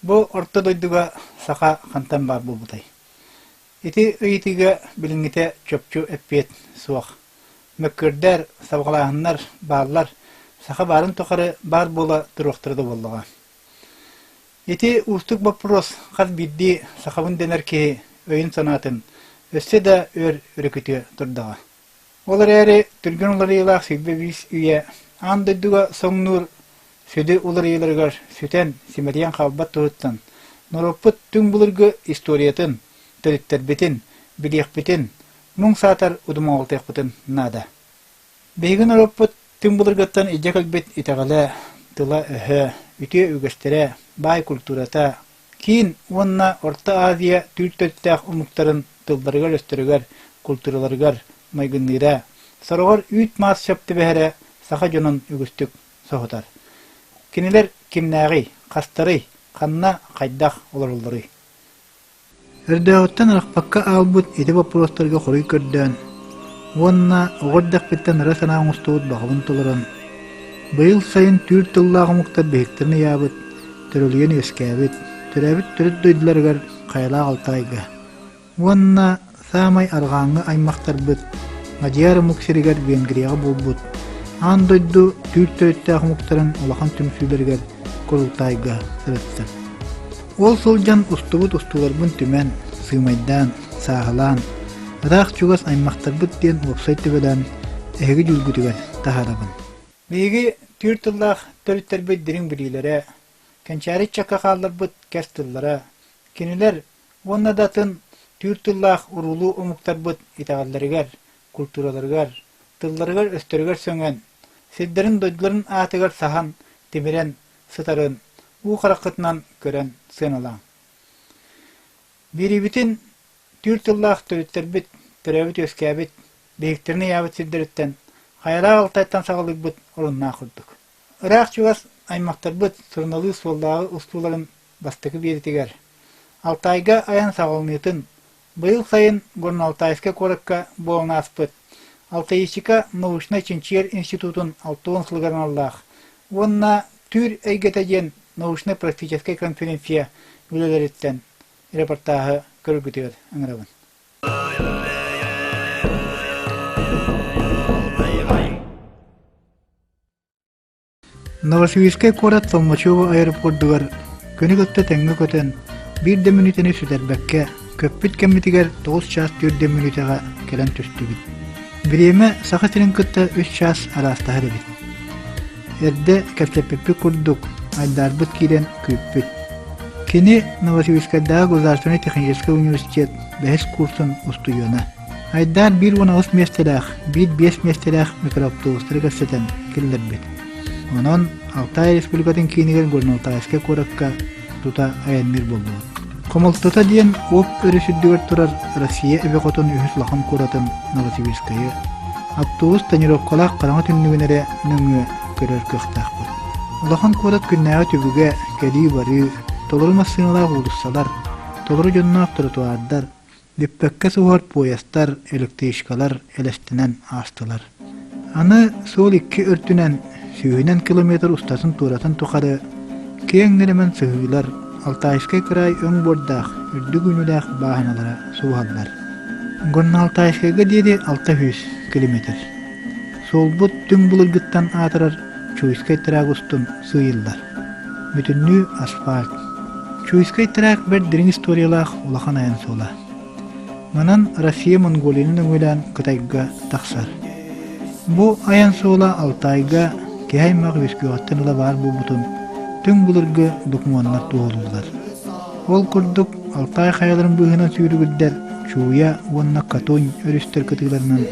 Бу орто дойдуга саха хантан бар булбутай. Ити ыйтыга билингите чөпчү эппет суак. Мөккөрдер, сабгалаһыннар, барлар саха барын тохары бар бола туруктырды боллага. Ити устук вопрос кат бидди сахабын денер ки өйүн санатын өссе да өр үрөкүтү турдага. Олар эри түргөн уларыйлах сиббебис үйе андыдуга соңнур сөйді уларыйларгар сөтен симериен халбат туһуттан нороппут түң булыргы историятын төрүттербитин билиекбитин муң саатар удумаалтыакбытын нада. Бейгин нороппут түң булыргаттан ижекалбит итагале тыла өһө үтө үгөстере бай культурата кийин уонна Орта Азия түртөттәк умуктарын тылдарыгар өстөрүгөр культураларыгар майгынныра сорогор үт мас шапты бэһэре саха жонун үгүстүк соһотар. Кинилер кимнәгый, кастары, канна кайдах олорулдары. Эрдәүттән рахпакка албут ите вопростарга хорый көрдән. Уонна огордак биттен расана мустуут багын толорон. Быйыл сайын түр тыллагы муктар бехтерне ябыт, төрөлгөн өскәбит, төрәбит төрөт дойдыларгар кайла алтайга. Уонна самай аргаңы аймактар бит, мадияр муксиригер Венгрияга булбут. Андойду түртөттәк муктарын улахан түмсүләргә курултайга сырытты. Ол солжан устубут устуларбын түмен, сыймайдан, сағылан, рах чугас аймақтарбыт ден опсайты белән эһиги жүлгүтүгәр тахарабын. Биги түртыллах төрүттәрбит дирин билиләре, кенчәри чакка халларбыт кәстыллара, кинилер оннадатын түртыллах урулу умуктарбыт итагалларыгар, культураларыгар, тылларыгар өстөрүгөр сөңгән, сиддерин дойдларын атыгар сахан, тимирен, сытарын, у қарақытынан көрен сыналаң. Бирибитин түртыллах төрүттербит, төрөбит өскәбит, бейіктеріне ябыт сиддеріттен, хайра алтайттан сағылыгбыт орынна құрдық. Ырақ чугас аймақтарбыт сұрналы солдағы устуларын бастықы берітігер. Алтайга аян сағылынытын, быйыл сайын горн Алтайска коракка болына аспыт. Алтайчика научный чинчер институтун 6 сылгарын аллах. Онна түр әйгетеген научно-практическая конференция үлелеріттен репортажы көргүтігер аңырабын. Новосибирская корат Толмачева аэропортугар көнігітті тәңгі көтен 1 минутені сүдәрбәкке көппіт кәмметігер 9 час 4 минутаға кәлін түсті бит. Биреме саха тирин кытта 3 час арастахыр бит. Эрде кәплеппеппі күрдік, айдарбыт кирен көппіт. Кені Новосибирскайдағы Государственный технический университет бәхіс курсын устуйона. Айдар 1-19 местелях, 1-5 местелях микроавтобустары кәсетен келдер бит. Онон Алтай Республикатын кейінігер Горналтайска коракка тута аянмир болды. Комалтата дейін оп өрісүддігер тұрар Россия әбеқотын үйіс лақан коратын Новосибирскайы. Автобус тонировкалақ қараңы түннігінері нүңі көрер көқтақ бұл. Лақан корат күннәға түбіге кәді бары, толыры массыналар ұлыссалар, толыры жоннақ тротуардар, бүппәкке суғар поястар, электричкалар әлестінен астылар. Аны сол 2 өртінен сүйінен километр ұстасын туратын тұқары, кейіңнеремен сүйілар, Алтайскай край өң бордақ, үрді күніләқ бағаналара суғалдар. Горна Алтайскайға дейді 600 километр. Сол бұт түң бұлыргыттан атырар Чуйскай трагустын сүйілдар. Мүтінні асфальт. Чуйскай траг бір дирин историялақ улахан аян сола. Манан Россия Монголияның өңілән Қытайға тақсар. Бұ аян сола Алтайға кехаймақ өскіғаттан ұла бар бұл бұтын түң бұлырғы докуманлар туғылылар. Ол күрдік Алтай қайаларын бұғынан сүйрігілдер Чуя, онна Катонь өрістер кытыларынан,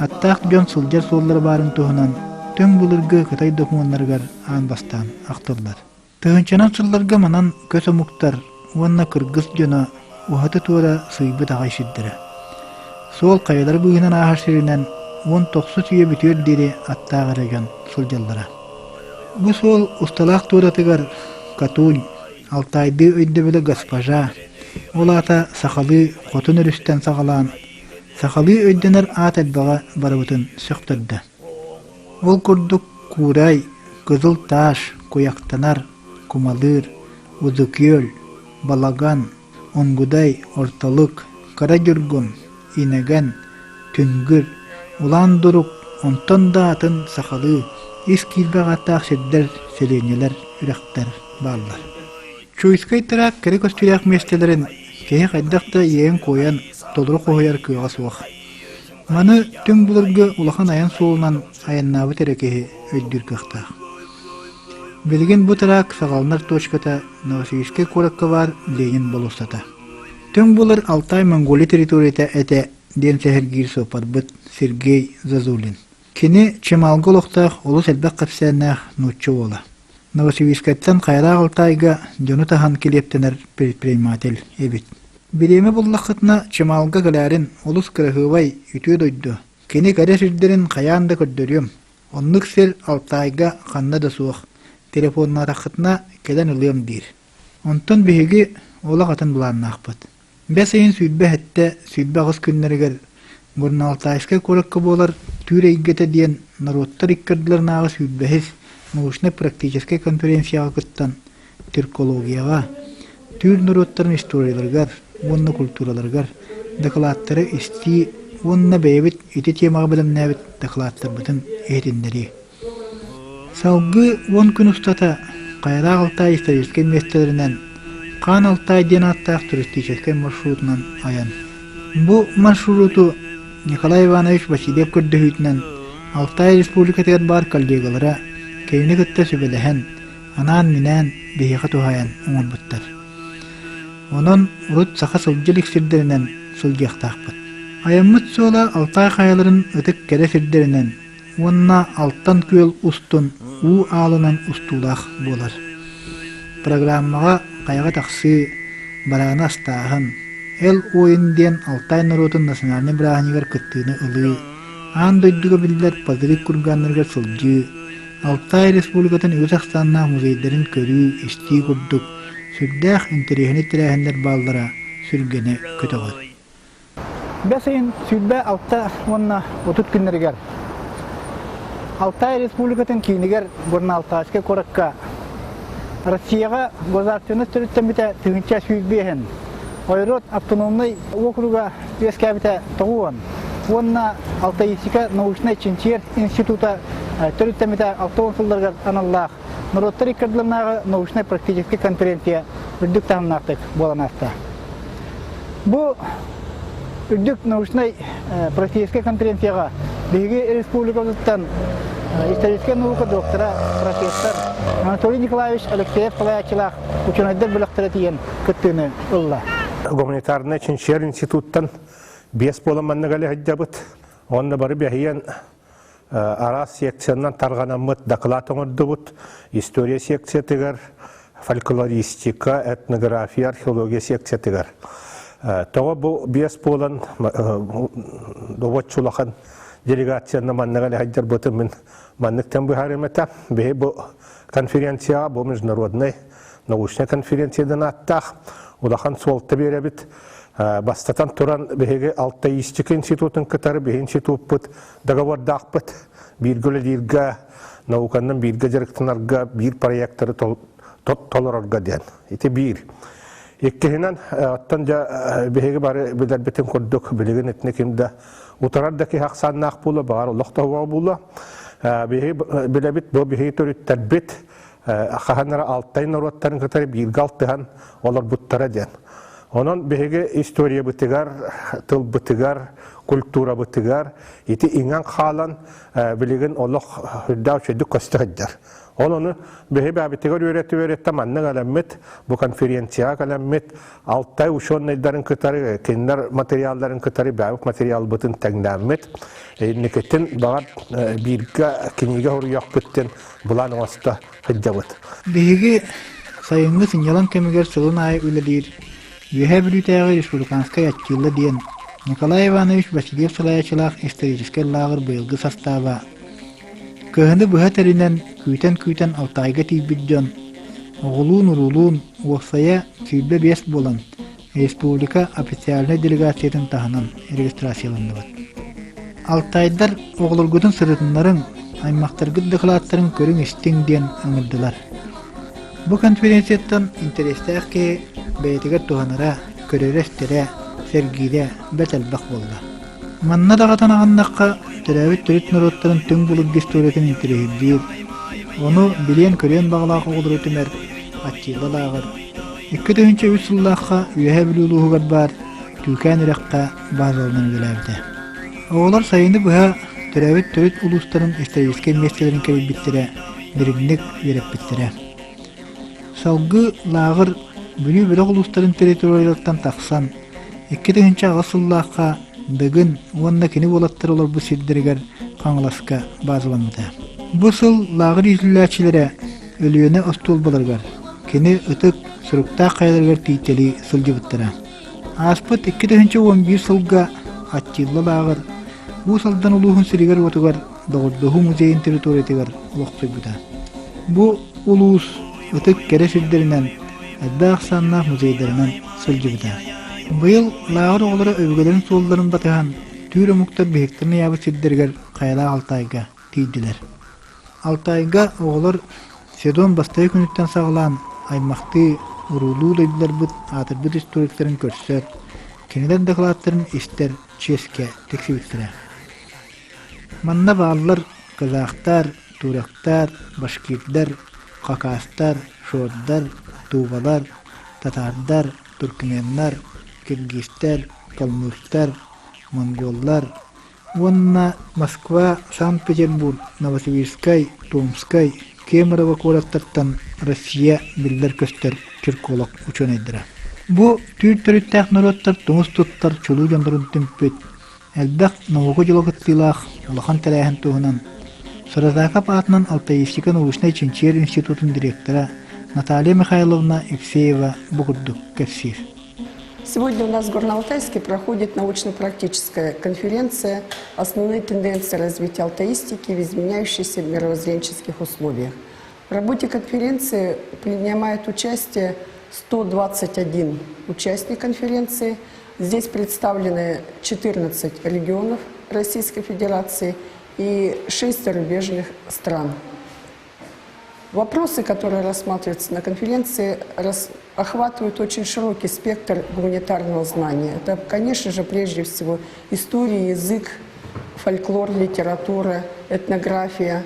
аттақ жон сылжар соллары барын туғынан түң бұлырғы Қытай докуманларғар аң бастан ақтылар. Тұғынчанан сылларға манан көсі мұқтар, онна Кыргыз жона уғаты туғыра сыйбы тағай шиддірі. Сол қайалар бұғынан ағар сирінен 19 сүйе бүтер дері аттағыры жон сылжаллара. Бу сол усталақ туратыгар Катунь, Алтайды өйдебілі госпожа, ол ата сақалы қотын өрістен сағалан, сақалы өйденер ат әлбаға барабытын сөқтірді. Ол күрдік Курай, Кызыл Таш, Кояқтанар, Кумалыр, Udukiyol, Balagan, Onguday, Ortalık, Karajurgun, İnegen, Tüngür, Ulan Duruk, onton da atın sakalı, iskilbe gataq sedder, selenyeler, ürekter, ballar. Çoyskay tarak kere köstüyak mestelerin kehe qaydaqta yeğen koyan toluru qoyar kıyağa suaq. Manı tüm bulurgu ulaqan ayan soğunan ayannabı terekehi öddür kıqtaq. Bilgin bu tarak sağalnar toçkata Novosibirsk'e korakka var Lenin bolostata. Tüm bulur Altay Mongoli teritoriyata ete den sehergir soparбыт Sergey Zazulin. Kini Çemalgı oluqtaq olus elbaq qapsannaq nutçu ola. Novosibirsk'ten Qayra Altayga jonu tahan kileptener предприниматель ebit. Bireme bullaqıtna Çemalgı galarin olus kırıhıvay ütü doydu. Kini gare sürdürün qayanda kördürüyüm. Onluk sel Altayga qanna da suaq. Telefonuna taqıtna keden ılıyım dir. Onton bihigi ola qatan bulanna aqbat. Besayin südbe hette südbe ağız günleriger Gurna Altaysk'a korakka bolar türeygete diyen narottar ikkirdiler nağı südbehiz nauşna praktiçeske konferensiyaga kıttan Türkologiyaga tür narottarın istoriyalargar onna kulturalargar deklaatları isti onna beybit iti temağı bilimnabit deklaatlar bütün ehdinleri. Salgı 10 gün ustata Qayra Altay istarisken mestelerinden Kan Altay diyen attaq turistiçeske marşrutundan ayan. Bu marşrutu Nikolay Ivanoviç Vasilev kördühütünden Altay Respublikatıgar bar kollegalara keyini gıtta sübelehen anan minen behiqa tuhayan umulbuttar. Onun urut saqa sılcılık sirderinden sılcıqtaqbıt. Ayammıt sola Altay kayaların ıtık kere sirderinden onna alttan köl ustun u ağlınan ustulaq bolar. Programmağa qayga taqsı barana astağın el oyun diyen Altay Narotun nasionalini birahinigar kıttığını ılı an doyduga biller pazırık kurganlarga sılcı Altay Respublikatın Özakstanna muzeylerin körü isti kurduk sürdağ interihini tirahinler ballara sürgene kötüğür. Besayin südbe altta onna 30 günlerigar Altay Respublikatın kinigar Gurna Altaysk'a korakka Россияга государственный строительство тыгынча сүйбейген. Ойрот автономный округа вескабита тоғуан. Онна Алтайск'a научный чинчер института строительство автоонсулдарга аналлах. Народтар иккардыларнага научный практический конференция үрдүк тамнактык боланаста. Бу үрдүк научный практический конференцияга биги республикабыздан историческая наука доктора, профессор Анатолий Николаевич Алексеев Палаячылах ученыйдар біліктірі тиен күттіні ұлла. Гуманитарный чинчер институттан 5 боламанны гале хаджабыт. Онна бары бәхиен арас секциядан тарғанамыт доклад оңырдыбыт. История секция тегер, фольклористика, этнография, археология секция тегер. Тоға бұл 5 болан доводчулақан делегацияны маннагали хаджар бұты мен маннықтан бұхаремета. Бе бұл конференция, бұл международный научный конференциядан аттақ. Улахан солты беребит. Бастатан туран беге Алтайистика институтын кытары бе институт бұт договордақ бұт. Биргілі дирга науканның бирге жарықтынарға бир проекттары толырарға ден. Ити бир. Еккенен аттан жа беге бары білер бітін көрдік білеген етіне кемді утарардaki haqsannaq bula bağır Allah'ta bula bilebit bu bihi törütter bit xahanlara Altay narotların katari bir galtıhan olar buttara den. Onun bihi historia bitigar, tıl bitigar, kultura bitigar, iti inan xalan bilegen Allah hüddav şeddi kostahadjar. Onu bihi bitigar öğretti manna galammet bu konferensiya galammet Altay uşon neydarın katari kinler materyalların katari bağıp materyal bıtın təqdammet niketin bağır birga kiniga horuyak bitten bulan osta hıccavat. Bihi sayınlı sinyalan kemiger sılın ayı öyle değil. Yühe Brütaya Respublikanska yatçılı diyen Nikolay Ivanoviç Vasilev Salayachılaq исторический lağır bıyılgı sastava. Kıhını bıha terinden küyten Altayga tibidjon oğulun oğsaya sübbe 5 bolan Respublika ofitsialne delegasiyatın tahanan registrasiyalandı bat. Altaydar oğulurgudun sırıtınların aymaqtargı dıkılatların körün istin diyen öngüldüler. Бу конференцияттан интерестәхке бәйтигер туһанара, көрөрәстерә, сәргидә бәтәлбәк булды. Манна дагатан агыннакка төрәбит төрит народтарын төң булып гистөретін интерегиддир. Оны билен көрен бағлағы олыр өтімер, аттилалағыр. 2-3 сыллаққа үйәе білулуғығар бар, түйкән үрәққа базалынан біләбді. Оғылар сайыны бұға төрәбит төрит ұлыстарын исторический местелерін кәріп біттірі, бірігінік веріп біттірі. Салғы лағыр бүлі бірі ұлыстарын территориялықтан тақсан, 2-3 ағасыллаққа дығын, онна кені болаттыр олар бұл селдергер қаңыласқа базаламыды. Бұл сыл лағыр изілләчілері өліені остол болырғар, кені ұтық сұрықта қайларғар тийтелі сылжы бұттыра. Аспыт 2-11 сылға аттилы лағыр, бұл салдан ұлығын сірігер отығар доғырдығы музейін территориятығар ұлықсой бұда. Бұл ұлығыз ұтық кәрі сілдерінен, әдді ақсаннақ музейдерінен сылжы бұда. Бұл лағыр оғылары өвгелерін солдарын батыған түйрі мұқтар бейіктеріне ябы сілдергер қайла Алтайға тейділер. Алтайга оғылар Седон бастай күніттен сағылан аймақты ұрулу дайдылар бұд атырбыд историктарын көрсер, кенелер дақылаттарын істер ческе тексебіттірі. Манна бағалар қазақтар, турақтар, башкирдар, қақастар, шордар, тубалар, татардар, туркменнар, киргизтар, калмыктар, монголлар, Онна Москва, Санкт-Петербург, Новосибирскай, Томскай, Кемерово колаттартан Россия билдер көстер Кирколог учен айдыра. Бу түйір-түріттәк народтар тұңыз тұттар чулу жандырын түмпет. Әлбәқ науғы жылығыттылақ улахан тәрәйін туғынан. Саразакап атынан Алтайистика научный Чинчер институтын директора Наталья Михайловна Евсеева Бугурдук Кассир. Сегодня у нас в Горно-Алтайске проходит научно-практическая конференция «Основные тенденции развития алтаистики в изменяющихся мировоззренческих условиях». В работе конференции принимает участие 121 участник конференции. Здесь представлены 14 регионов Российской Федерации и 6 зарубежных стран. Вопросы, которые рассматриваются на конференции, охватывают очень широкий спектр гуманитарного знания. Это, конечно же, прежде всего история, язык, фольклор, литература, этнография.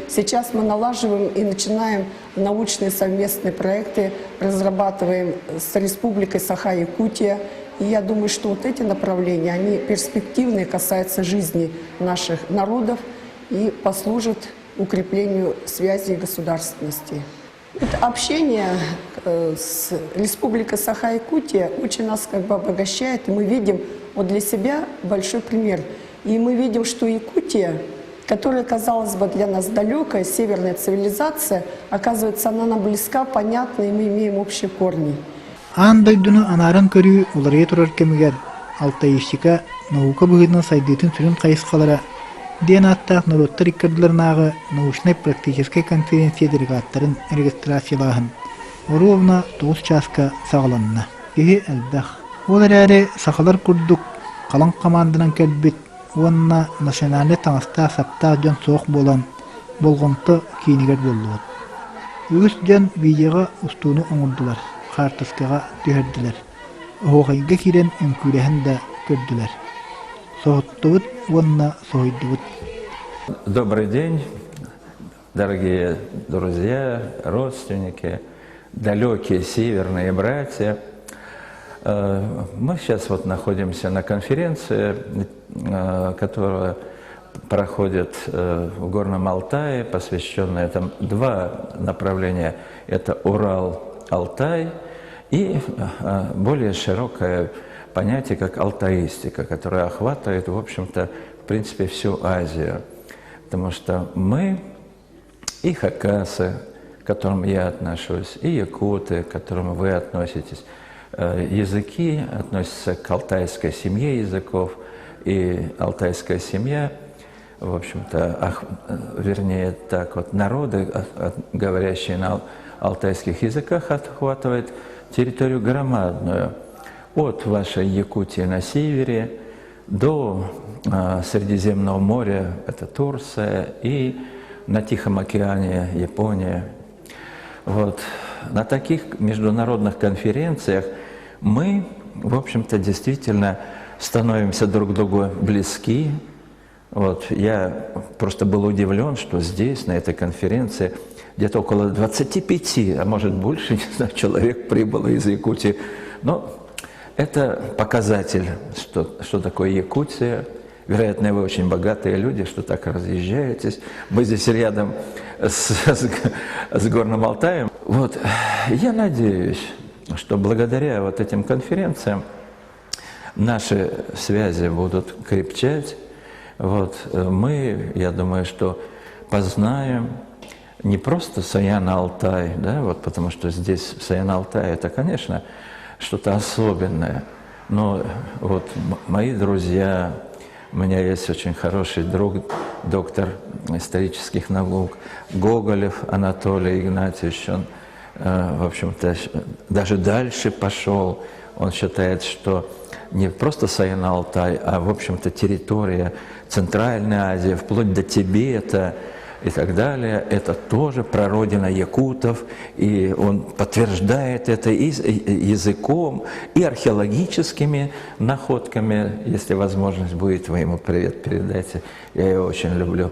Сейчас мы налаживаем и начинаем научные совместные проекты, разрабатываем с Республикой Саха-Якутия. И я думаю, что вот эти направления, они перспективные, касаются жизни наших народов и послужат укреплению связи и государственности. Это общение с Республикой Саха-Якутия очень нас обогащает, и мы видим вот для себя большой пример. И мы видим, что Якутия, которая, казалось бы, для нас далекая, северная цивилизация, оказывается, она нам близка, понятна, и мы имеем общие корни. Андайдуну анарын көрүү уларыя турар кемигер Алтайистика наука быгынан сайдытын сүрін қайысқалара Ден аттақ народтар иккерділернағы научно-практической конференция делегаттарын регистрациялағын. Оруовна 9 часка сағыланына. Кеге әлбәқ. Ол әрі сақалар күрдік қалан командынан кәлбет, онына национальный таңыста саптақ жан соқ болан, болғынты кейінігер болуыд. Үгіс жан видеоға ұстуыны оңырдылар, қартыскаға түйерділер. Оғайға керен үмкүләхін да көрділер. Добрый день, дорогие друзья, родственники, далекие северные братья. Мы сейчас вот находимся на конференции, которая проходит в Горном Алтае, посвященная там 2 направления. Это Урал-Алтай и более широкое понятие, как алтаистика, которое охватывает, в общем-то, в принципе, всю Азию. Потому что мы, и хакасы, к которым я отношусь, и якуты, к которым вы относитесь, языки относятся к алтайской семье языков, и алтайская семья, в общем-то, вернее, так вот, народы, говорящие на алтайских языках, охватывает территорию громадную. От вашей Якутии на севере до Средиземного моря, это Турция, и на Тихом океане Япония. Вот. На таких международных конференциях мы, в общем-то, действительно становимся друг другу близки. Вот. Я просто был удивлен, что здесь, на этой конференции, где-то около 25, а может больше, не знаю, человек прибыло из Якутии. Но это показатель, что такое Якутия. Вероятно, вы очень богатые люди, что так разъезжаетесь. Мы здесь рядом с Горным Алтаем. Вот. Я надеюсь, что благодаря вот этим конференциям наши связи будут крепчать. Вот. Мы, я думаю, что познаем не просто Саян-Алтай, да, вот, потому что здесь Саян-Алтай это, конечно, что-то особенное. Но вот мои друзья, у меня есть очень хороший друг, доктор исторических наук, Гоголев Анатолий Игнатьевич, он, в общем-то, даже дальше пошел. Он считает, что не просто Саян-Алтай, а, в общем-то, территория Центральной Азии, вплоть до Тибета и так далее, это тоже прародина якутов, и он подтверждает это и языком, и археологическими находками. Если возможность будет, вы ему привет передайте, я его очень люблю.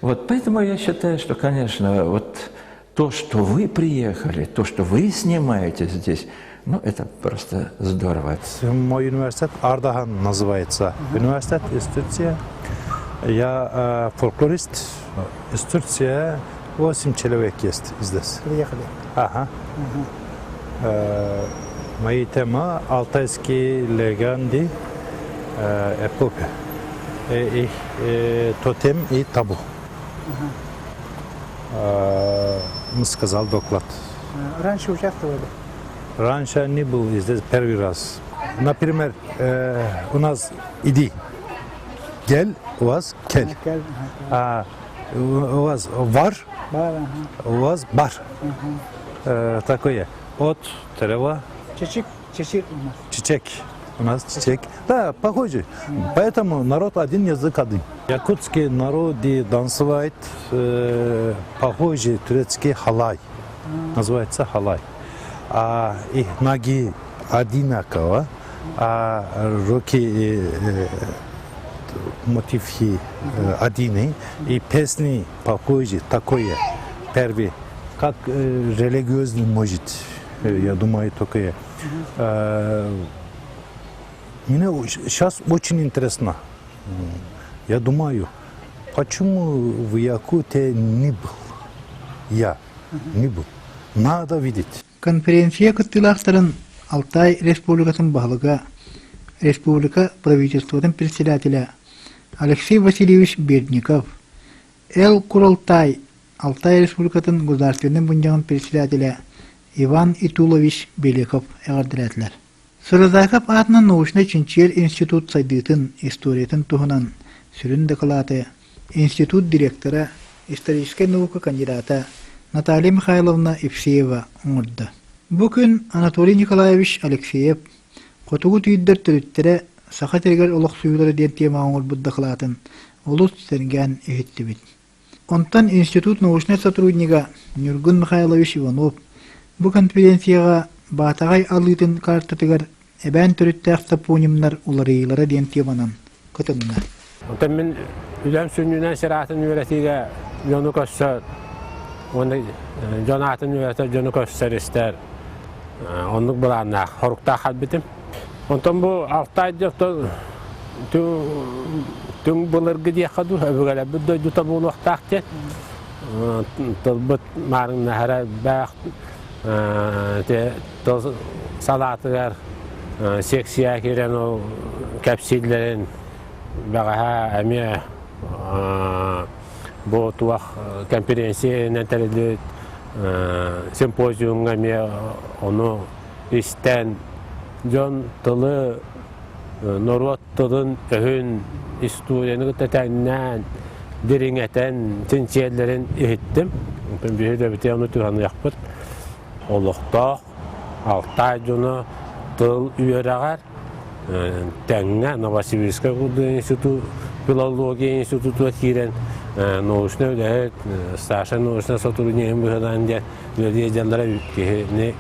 Вот, поэтому я считаю, что, конечно, вот то, что вы приехали, то, что вы снимаете здесь, ну, это просто здорово. Мой университет Ардахан называется. Университет из Турции. Я фольклорист из Турции. 8 человек есть здесь. Приехали. Ага. Мои темы алтайские легенды, эпопы. Их тотем и табу. Сказал доклад. Раньше участвовали. Раньше не был здесь первый раз. Например, у нас иди, гел, у вас кель. А у вас вар, у вас бар. Такое. От, трева, Чечик у нас. чечек. У нас чечек. Да, похоже. Поэтому народ один, язык один. Якутский народ танцевает похожий турецкий халай. Называется халай. А их ноги одинаково, а руки мотивы одни, и песни похожи, такое первый, как религиозный может, я думаю, такое. Мне сейчас очень интересно, я думаю, почему в Якутии не был, я не был, надо видеть. Конференция кыттылаахтарын Алтай Республикасын баһылыга Республика правительствотын председателя Алексей Васильевич Бердников, Эл Куралтай Алтай Республикатын государственный бунжагын председателя Иван Итулович Беликов эгардиләтләр. Сырызайкап атынан научный чинчер институт сайдытын историятын туһунан сүрүн доклады институт директора историческая наука кандидата Наталья Михайловна Евсеева оңырды. Бу күн Анатолий Николаевич Алексеев котугу түйдер төрүттері саха тергер олық суюлары ден тема оңыр бұддақылатын олус сәрген үйетті бит. Онтан институт научный сотрудника Нюргун Михайлович Иванов бу конференцияға батағай алытын картатыгар әбән төрүттәк тапунимнар уларыйлары ден теманан көтімнар. Онтан мен үләм сүннүнен сиратын үйретіге жону көссөр, жонатын үйреті жону көссөр істер, онлық бұланнақ, хоруқта қалбетім. Онтан бұл Алтай жоқты түң бұлырғы дейқаду, өбігілі бұдды жұта бұл уақтақ ден. Тұлбыт марын нәхәрі бәқ, салатығар, сексия керен ол кәпсилерін бағаға әме бұл туақ конференцияның тәрелет симпозиумға ме оны істен жон тылы норот тылын өхін историяны тәтәңнән дереңәтән тінчелерін ехеттім. Бүйірді біте оны тұрғаны яқпыт. Олықтақ, Алтай жоны тыл үйерағар тәңнә Новосибирска институт, филология институты керен научный үлет, Саша научный сотрудником выходан дед, люди делали бехини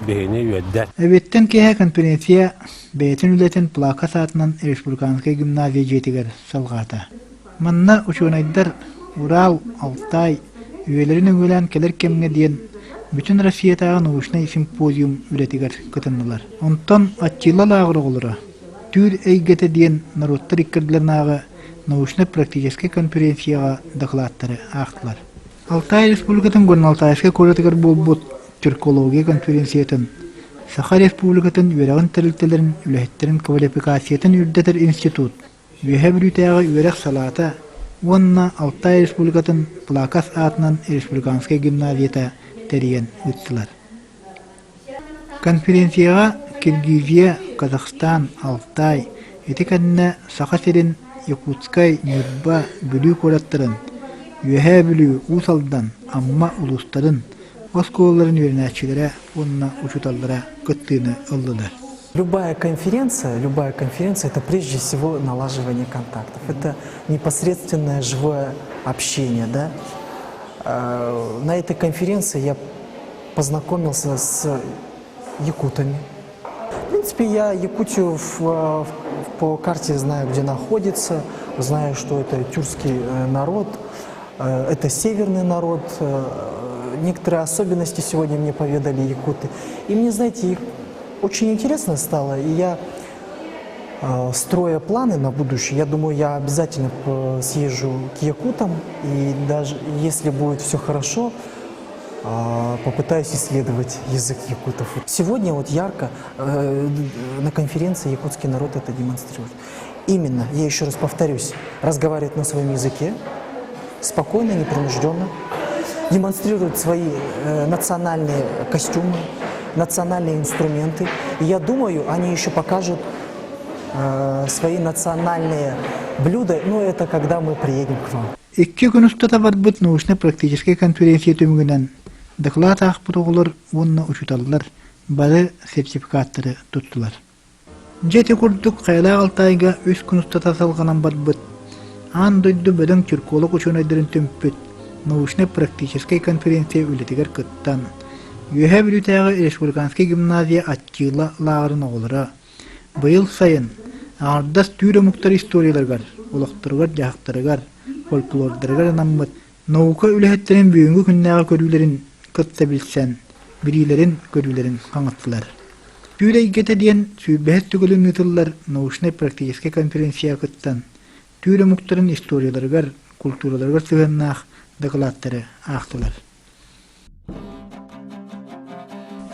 юэддер. Эбеттен кеһэ конференция бэйтин үлэтин плака саатынан республиканская гимназия жетигер салгата. Манна учунайдар Урал, Алтай, үелерин өңөлән келер кемге диен bütün Россиятағы научный симпозиум үлетигер кытыннылар. Онтан аттила лагыры олыра. Түр әйгеті диен народтар иккерділернағы научно-практический конференцияға докладтары ақтылар. Алтай республикатын гөрін Алтайская көретігер болбут тюркология конференциятын, Саха республикатын үйерағын тәрілтелерін үләхеттерін квалификациятын үрдетер институт, үйе бүрітәғы үйерек салата, онна Алтай республикатын плакас атынан республиканская гимназията терен үттілер. Конференцияға Киргизия, Казахстан, Алтай, етекәнне Саха серин Якутскай, Нюрба, бүлі көраттырын, үйе бүлі усалдан, амма улустарын, осколларын вернәтчілері, онна учуталлара көттіні ылдылар. Любая конференция – это прежде всего налаживание контактов. Это непосредственное живое общение. Да? На этой конференции я познакомился с якутами. В принципе, я Якутию по карте знаю, где находится, знаю, что это тюркский народ, это северный народ. Некоторые особенности сегодня мне поведали якуты. И мне, знаете, очень интересно стало, и я, строя планы на будущее, я думаю, я обязательно съезжу к якутам, и даже если будет все хорошо, попытаюсь исследовать язык якутов. Сегодня вот ярко на конференции якутский народ это демонстрирует. Именно, я еще раз повторюсь, разговаривает на своем языке, спокойно, непринужденно, демонстрирует свои национальные костюмы, национальные инструменты. И я думаю, они еще покажут свои национальные блюда, но это когда мы приедем к вам. Икки күн устата барбыт научно-практический конференция төмүгүнен доклад акпыт оголор онна учуталлар, бары сертификаттары туттулар. Жети курдук Кайла Алтайга үс күн устата салганан барбыт, ан дойду бөдөң тюрколог учунайдырын төмпөт, научно-практический конференция үлетигер кыттан. Үйе бүлүтәгы республиканский гимназия аттила лагырын оголора. Быйыл сайын ардас түйрө муктар историяларгар, олоқтыргар, жақтыргар, фольклордыргар наммыт, наука үлэхеттерин бүгүнгү күннәгы көрүүлерин кытта билсен, бирилерин көрүүлерин каңыттылар. Түйрө игете диен сүйбэхет түгөлүн нытыллар научно-практический конференция кыттан. Түйрө муктарын историяларгар, культураларгар сыгыннаах докладтары ақтылар.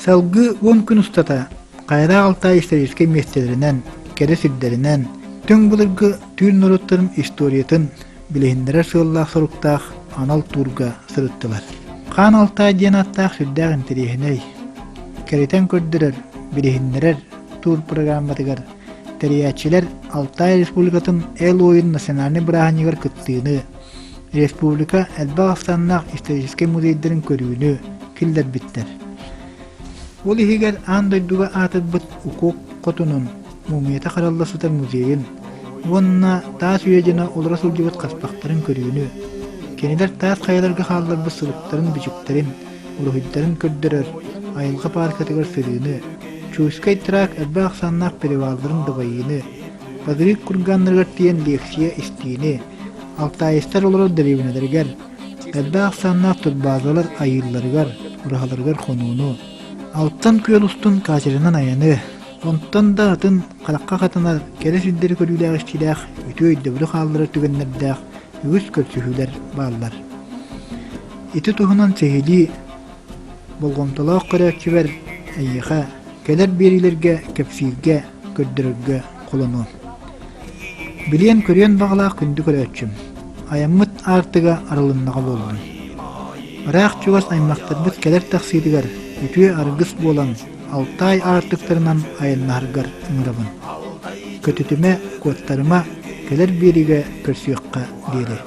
Салгы 10 күн устата Кайра Алтай исторический местелеринен, кері сүрдеринен, түң бұлыргы түйр народтарын историятын билехиндерер сығыллақ соруктақ анал турга сырыттылар. Қан Алтай ден аттақ сүрдәғ интерехіней. Кәритен көрдірер, билехиндерер тур программатыгар. Терiyatçiler Altai Respublikatın el oyun nasyonalini bırağınıgar kıttığını, Respublika Elbağıstanlaq istratejik muzeylerin körüğünü kilder bitter. Ol ihiger andayduga atıbbıt ukuk kotunun mumiyete karallasıtar muzeyin, onna taas üyecina olara sulcubut kaspaktarın körüğünü, keniler taas kayalarga hallar bısılıkların biçiklerin, uruhidlerin kördürür, ayılga parkatıgar sırığını, Çuskay trak Elbağıstanlaq perivalların dıbayını, Badrik kurganlargar tiyen leksiya istiğini, Altayistar olara derevnelerger, Elbağıstanlaq tutbazalar ayıllargar, urahalargar konunu, Alttan kuyalustun kaçırınan ayanı, ondan da atın kalakka katınar, kere südderi körüyle işçilək, ütü öydebülü xalları tügenlerdək, ügüz körsühüler bağlar. İti tuhunan sehili, bolğomtalaq qıraqçıver, ayyaqa, keler berilerge, kepsilge, kördürürge kolunu. Bilen körüyen bağlaq kündü körəçüm, ayamıt artıga aralınnağa boldum. Araq çugas aymaqtarbıt keler taksirigar, ütüye argıs bolan, Altay artıklarından ayınlargar ıngırabın. Kötütüme, kotlarıma, keler berige körsüyakka diyeli.